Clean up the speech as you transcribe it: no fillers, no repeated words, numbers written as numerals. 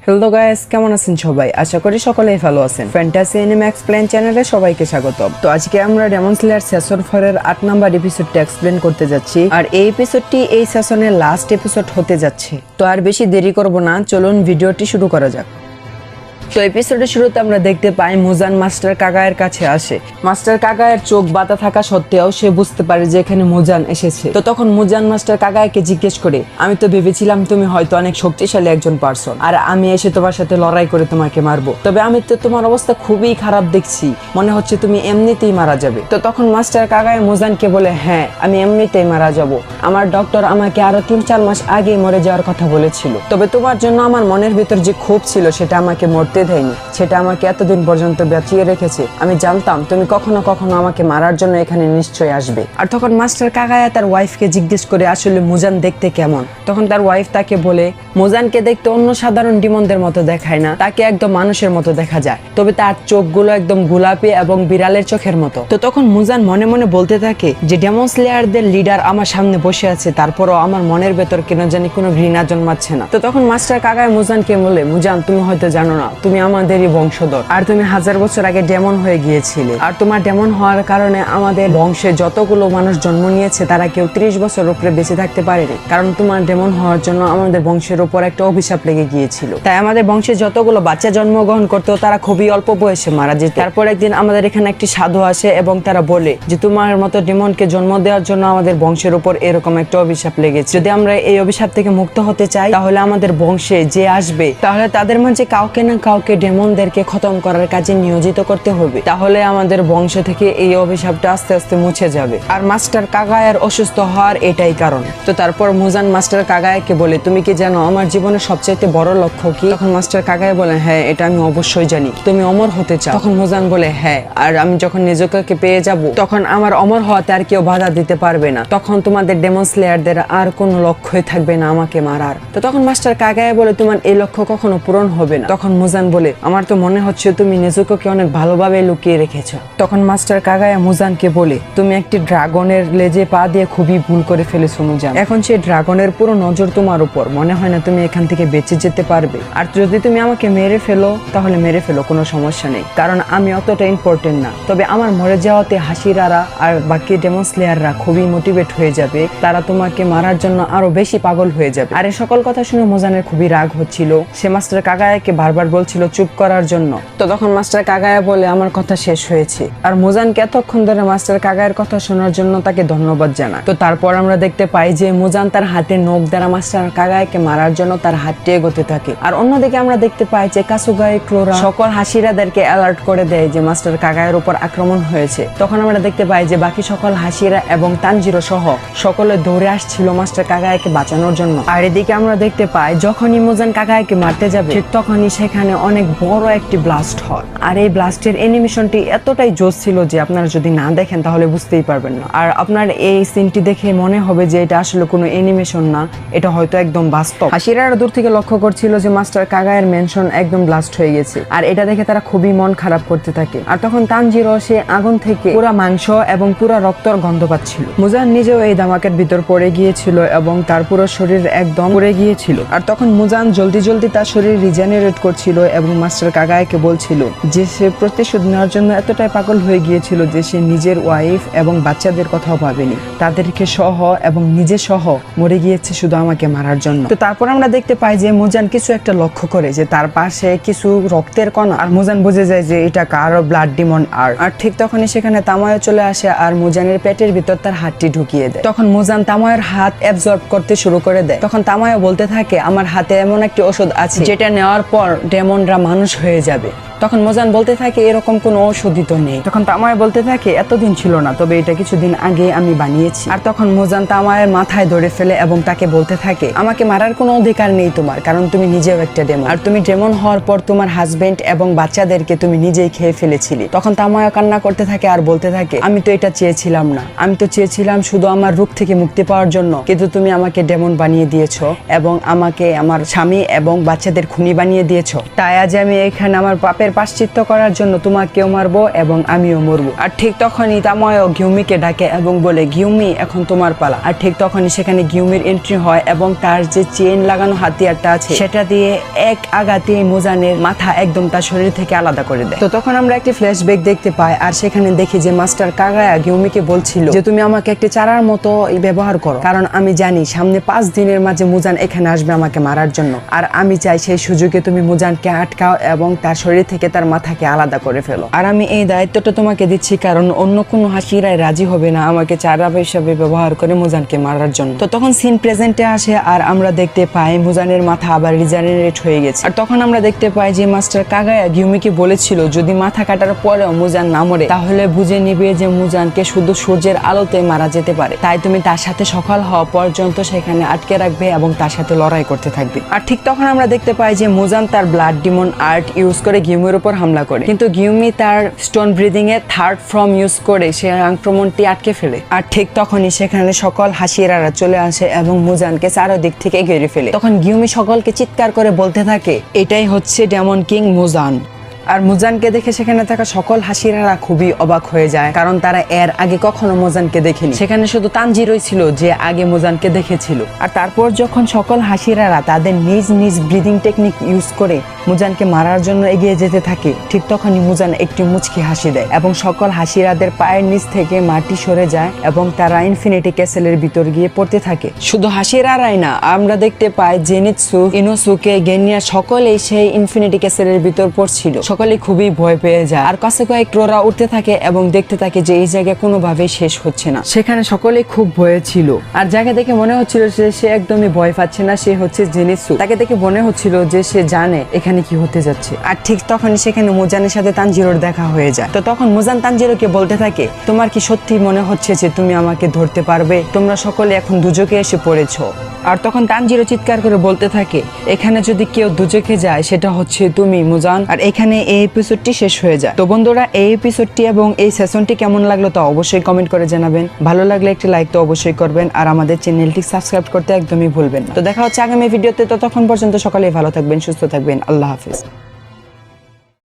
Hello guys, কেমন আছেন সবাই? আশা করি সকলেই ভালো আছেন। ফ্যান্টাসি অ্যানিমে এক্সপ্লেইন চ্যানেলে সবাইকে স্বাগতম। তো আজকে আমরা ডেমন স্লেয়ার সেশন 4 এর 8 নাম্বার এপিসোডটি এক্সপ্লেইন করতে যাচ্ছি। আর এই এপিসোডটি এই সেশনের লাস্ট এপিসোড হতে যাচ্ছে। তো আর বেশি দেরি করব না, চলুন ভিডিওটি শুরু করা যাক। তো এপিসোডের শুরুতে আমরা দেখতে পাই মুজান মাস্টার কাগায়ের কাছে আসে। মাস্টার কাগায়ের চোখ বাঁধা থাকা সত্ত্বেও সে বুঝতে পারে যে এখানে মুজান এসেছে। তো তখন মুজান মাস্টার কাগায়কে জিজ্ঞেস করে, আমি তো ভেবেছিলাম তুমি হয়তো অনেক শক্তিশালী একজন পার্সন, আর আমি এসে তোমার সাথে লড়াই করে তোমাকে মারবো, তবে আমি তো তোমার অবস্থা খুবই খারাপ দেখছি, মনে হচ্ছে তুমি এমনিতেই মারা যাবে। তো তখন মাস্টার কাগায় মুজানকে বলে, হ্যাঁ আমি এমনিতেই মারা যাব, আমার ডক্টর আমাকে আরো 3-4 মাস আগেই মরে যাওয়ার কথা বলেছিল, তবে তোমার জন্য আমার মনের ভিতর যে ক্ষোভ ছিল সেটা আমাকে মরতে দেয়নি, সেটা আমাকে এতদিন পর্যন্ত বাঁচিয়ে রেখেছে। আমি জানতাম তুমি কখনো কখনো আমাকে মারার জন্য এখানে নিশ্চয়ই আসবে। আর তখন মাস্টার কাগায়া তার ওয়াইফকে জিজ্ঞেস করে আসলে মুজান দেখতে কেমন। তখন তার ওয়াইফ তাকে বলে, মুজানকে দেখতে অন্য সাধারণ ডিমনদের মতো দেখায় না, তাকে একদম মানুষের মতো দেখা যায়, তবে তার চোখগুলো একদম গোলাপি এবং বিড়ালের চোখের মতো। তো তখন মুজান মনে মনে বলতে থাকে যে ডেমন স্লেয়ারদের লিডার আমার সামনে বসে আছে, তারপরও আমার মনের ভেতর কেন জানি কোনো ঘৃণা জন্মাচ্ছে না। তো তখন মাস্টার কাগায় মুজানকে বলে, মুজান তুমি হয়তো জানো না, তুমি আমাদেরই বংশধর, আর তুমি 1000 বছর আগে ডেমন হয়ে গিয়েছিলে, আর তোমার ডেমন হওয়ার কারণে আমাদের বংশে যতগুলো মানুষ জন্ম নিয়েছে তারা কেউ 30 বছর উপরে বেঁচে থাকতে পারেনি, কারণ তোমার ডেমন হওয়ার জন্য আমাদের বংশের উপর একটা অভিশাপ লেগে গিয়েছিল। তাই আমাদের বংশে যতগুলো বাচ্চা জন্মগ্রহণ করতো তারা খুবই অল্প বয়সে মারা যেত। তারপর একদিন আমাদের এখানে একটি সাধু আসে এবং তারা বলে যে তোমার মতো ডেমনকে জন্ম দেওয়ার জন্য আমাদের বংশের উপর এরকম একটা অভিশাপ লেগেছে, যদি আমরা এই অভিশাপ থেকে মুক্ত হতে চাই তাহলে আমাদের বংশে যে আসবে তাহলে তাদের মাঝে কাউকে না কাউকে ডেমনদেরকে খতম করার কাজে নিয়োজিত করতে হবে, তাহলে আমাদের বংশ থেকে এই অভিশাপটা আস্তে আস্তে মুছে যাবে। আর মাস্টার কাগায়ের অসুস্থ হওয়ার এটাই কারণ। তো তারপর মুজান মাস্টার কাগায়কে বলে, তুমি কি জানো আমার জীবনের সবচেয়ে বড় লক্ষ্য কি? তখন মাস্টার কাগায় বলে, হ্যাঁ এটা আমি অবশ্যই জানি, তুমি অমর হতে চাও। তখন মুজান বলে, হ্যাঁ, আর আমি যখন নিজেকে পেয়ে যাব তখন আমার অমর হওয়াতে আর কেউ বাধা দিতে পারবে না, তখন তোমাদের ডেমন স্লেয়ারদের আর কোনো লক্ষ্যই থাকবে না আমাকে মারার। তো তখন মাস্টার কাগায় বলে, তোমার এই লক্ষ্য কখনো পূরণ হবে না। তখন মুজান বলে, আমার তো মনে হচ্ছে তুমি নেজুকোকে অনেক ভালোভাবে লুকিয়ে রেখেছো। তখন মাস্টার কাগায়া মুজানকে বলে, তুমি একটি ড্রাগনের লেজে পা দিয়ে খুবই ভুল করে ফেলেছো মুজান, এখন সেই ড্রাগনের পুরো নজর তোমার উপর, মনে হয় না তুমি এখান থেকে বেঁচে যেতে পারবে, আর যদি তুমি আমাকে মেরে ফেলো তাহলে মেরে ফেলো, কোনো সমস্যা নেই, কারণ আমি অতটা ইম্পর্টেন্ট না, তবে আমার মরে যাওয়াতে হাসিরারা আর বাকি ডেমন স্লেয়াররা খুবই মোটিভেট হয়ে যাবে, তারা তোমাকে মারার জন্য আরো বেশি পাগল হয়ে যাবে। আর এই সকল কথা শুনে মুজানের খুবই রাগ হচ্ছিল, সে মাস্টার কাগায়াকে বারবার বলছিল চুপ করার জন্য। তো তখন মাস্টার কাগায়া বলে, আমার কথা শেষ হয়েছে, আর মুজানকে এতক্ষণ ধরে মাস্টার কাগায়ের কথা শোনার জন্য তাকে ধন্যবাদ জানায়। তো তারপর আমরা দেখতে পাই যে মুজান তার হাতে নখ দ্বারা মাস্টার কাগায়াকে মারার জন্য তার হাতটি এগোতে থাকে। আর অন্যদিকে আমরা দেখতে পাই যে কাসুগাই ক্লোরা সকল হাসিরাদেরকে অ্যালার্ট করে দেয় যে মাস্টার কাগায়ের উপর আক্রমণ হয়েছে। তখন আমরা দেখতে পাই যে বাকি সকল হাসিরা এবং তানজিরো সহ সকলে দৌড়ে আসছিল মাস্টার কাগায়াকে বাঁচানোর জন্য। আর এদিকে আমরা দেখতে পাই যখনই মুজান কাগায়াকে মারতে যাবে ঠিক তখনই সেখানে অনেক বড় একটি ব্লাস্ট হয়, আর এই ব্লাস্টের অ্যানিমেশনটি এতটাই জোস ছিল যে আপনারা যদি না দেখেন তাহলে বুঝতেই পারবেন না, আর আপনার এই সিনটি দেখে মনে হবে যে এটা আসলে কোনো অ্যানিমেশন না, এটা হয়তো একদম বাস্তব। হাসিরারা দূর থেকে লক্ষ্য করছিল যে মাস্টার কাগায়ের মেনশন একদম ব্লাস্ট হয়ে গেছে, আর এটা দেখে তারা খুবই মন খারাপ করতে থাকে। আর তখন তানজিরো সে আগুন থেকে পুরা মাংস এবং পুরা রক্তর গন্ধ পাচ্ছিল। মুজান নিজেও এই ধামাকের ভিতর পড়ে গিয়েছিল এবং তার পুরো শরীর একদম পুড়ে গিয়েছিল। আর তখন মুজান জলদি জলদি তার শরীর রিজেনারেট করছিল এবং মাস্টার কাগায়কে বলছিল যে সে প্রতিশোধ নেওয়ার জন্য এতটাই পাগল হয়ে গিয়েছিল যে সে নিজের ওয়াইফ এবং বাচ্চাদের কথাও ভাবেনি, তাদেরকে সহ এবং নিজে সহ মরে গিয়েছে শুধু আমাকে মারার জন্য। তো তারপর আমরা দেখতে পাই যে মুজান কিছু একটা লক্ষ্য করে যে তার পাশে কিছু রক্তের কণা, আর মুজান বুঝে যায় যে এটা কারো ব্লাড ডিমন। আর ঠিক তখনই সেখানে তামায় চলে আসে আর মুজানের পেটের ভিতর তার হাতটি ঢুকিয়ে দেয়। তখন মুজান তামায়ের হাত অ্যাবজর্ব করতে শুরু করে দেয়। তখন তামায় বলতে থাকে, আমার হাতে এমন একটি ওষুধ আছে যেটা নেওয়ার পর ডেমনরা মানুষ হয়ে যাবে। তখন মুজান বলতে থাকে, এরকম কোনো ঔষধই তো নেই। তখন তামায় বলতে থাকে, এতদিন ছিল না, তবে এটা কিছুদিন আগে আমি বানিয়েছি। আর তখন মুজান তামায়ের মাথায় ধরে ফেলে এবং তাকে বলতে থাকে, আমাকে মারার কোনো অধিকার নেই তোমার, কারণ তুমি নিজেও একটা ডেমন, আর তুমি ডেমন হওয়ার পর তোমার হাজবেন্ড এবং বাচ্চাদেরকে তুমি নিজেই খেয়ে ফেলেছিলে। তখন তামায় কান্না করতে থাকে আর বলতে থাকে, আমি তো এটা চেয়েছিলাম না, আমি তো চেয়েছিলাম শুধু আমার রূপ থেকে মুক্তি পাওয়ার জন্য, কিন্তু তুমি আমাকে ডেমন বানিয়ে দিয়েছো এবং আমাকে আমার স্বামী এবং বাচ্চাদের খুনি বানিয়ে দিয়েছো, তাই আজ আমি এখানে আমার পাপের প্রায়শ্চিত্ত করার জন্য তোমাকেও মারবো এবং আমিও মরবো। আর ঠিক তখনই তামোয়ও গিউমিকে ডাকে এবং বলে, গিউমি এখন তোমার পালা। আর ঠিক তখনই সেখানে গিউমির এন্ট্রি হয় এবং তার যে চেইন লাগানো হাতিয়ারটা আছে সেটা দিয়ে এক আঘাতে মুজানের মাথা একদম তার শরীর থেকে আলাদা করে দেয়। তো তখন আমরা একটি ফ্ল্যাশব্যাক দেখতে পাই আর সেখানে দেখি যে মাস্টার কাগায়া গিউমিকে বলছিল যে তুমি আমাকে একটি চারার মতো ব্যবহার করো, কারণ আমি জানি সামনে 5 দিনের মাঝে মুজান এখানে আসবে আমাকে মারার জন্য, আর আমি চাই সেই সুযোগে তুমি মুজানকে আটকাও এবং তার শরীর থেকে তার মাথাকে আলাদা করে ফেলো। আর আমি এই দায়িত্বটা তোমাকে দিচ্ছি কারণ অন্য কোনো হাসিরাই রাজি হবে না আমাকে চারা হিসাবে ব্যবহার করে মুজানকে মারার জন্য। তো তখন সিন প্রেজেন্টে আসে আর আমরা দেখতে পাই মুজানের মাথা আবার রিজেনারেট হয়ে গেছে। আর তখন আমরা দেখতে পাই যে মাস্টার কাগায়া গিউমিকে বলেছিল যদি মাথা কাটার পরেও মুজান না মরে তাহলে বুঝে নিবে যে মুজানকে শুধু সূর্যের আলোতে মারা যেতে পারে, তাই তুমি তার সাথে সকাল হওয়া পর্যন্ত সেখানে আটকে রাখবে এবং তার সাথে লড়াই করতে থাকবে। আর ঠিক তখন আমরা দেখতে পাই যে মুজান তার ব্লাড ডিমন আর্ট ইউজ করে গিউমির উপর হামলা করে, কিন্তু গিউমি তার স্টোন ব্রিদিং এ থার্ড ফর্ম ইউজ করে সে আক্রমণটি আটকে ফেলে। আর ঠিক তখনই সেখানে সকল হাসিরারা চলে আসে এবং মুজানকে চারদিক থেকে ঘিরে ফেলে। তখন গিউমি সকলকে চিৎকার করে বলতে থাকে, এটাই হচ্ছে ডেমন কিং মুজান। আর মুজানকে দেখে সেখানে থাকা সকল হাসিরারা খুবই অবাক হয়ে যায়, কারণ তারা এর আগে কখনো মুজানকে দেখেনি। সেখানে শুধু তানজিরোই ছিল যে আগে মুজানকে দেখেছিল। আর তারপর যখন সকল হাসিরারা তাদের নিজ নিজ ব্রিদিং টেকনিক ইউজ করে মুজানকে মারার জন্য এগিয়ে যেতে থাকে, ঠিক তখনই মুজান একটি মুচকি হাসি দেয় এবং সকল হাসিরাদের পায়ের নিচ থেকে মাটি সরে যায় এবং তারা ইনফিনিটি ক্যাসেলের ভিতর গিয়ে পড়তে থাকে। শুধু হাসিরারাই না, আমরা দেখতে পাই জেনিৎসু, ইনোসুকে, গেনিয়া সকলেই সেই ইনফিনিটি ক্যাসেলের ভিতর পড়ছিল। সকলে খুবই ভয় পেয়ে যায় আর কাছে কয়েক টোরা উঠতে থাকে এবং দেখতে থাকে যে এই জায়গা কোনোভাবেই শেষ হচ্ছে না। সেখানে সকলে খুব ভয়ে ছিল আর জায়গা দেখে মনে হচ্ছিল যে সে একদমই ভয় পাচ্ছে না, সে হচ্ছে জেনিৎসু। তাকে দেখে মনে হচ্ছিল যে সে জানে এখানে কি হতে যাচ্ছে। আর ঠিক তখনই সেখানে মুজানের সাথে তানজিরোর দেখা হয়ে যায়। তো তখন মুজান তানজিরোকে বলতে থাকে, তোমার কি সত্যি মনে হচ্ছে যে তুমি আমাকে ধরতে পারবে? তোমরা সকলে এখন দুজকে এসে পড়েছো। আর তখন তানজিরো চিৎকার করে বলতে থাকে, এখানে যদি কেউ দুজকে যায় সেটা হচ্ছে তুমি মুজান। আর এখানে এই এপিসোডটি শেষ হয়ে যায়। তো বন্ধুরা, এই এপিসোডটি এবং এই সেশনটি কেমন লাগলো তা অবশ্যই কমেন্ট করে জানাবেন। ভালো লাগলে একটি লাইক তো অবশ্যই করবেন আর আমাদের চ্যানেলটি সাবস্ক্রাইব করতে একদমই ভুলবেন না। তো দেখা হচ্ছে আগামী ভিডিওতে, ততক্ষণ পর্যন্ত সকলেই ভালো থাকবেন, সুস্থ থাকবেন। আল্লাহ হাফেজ।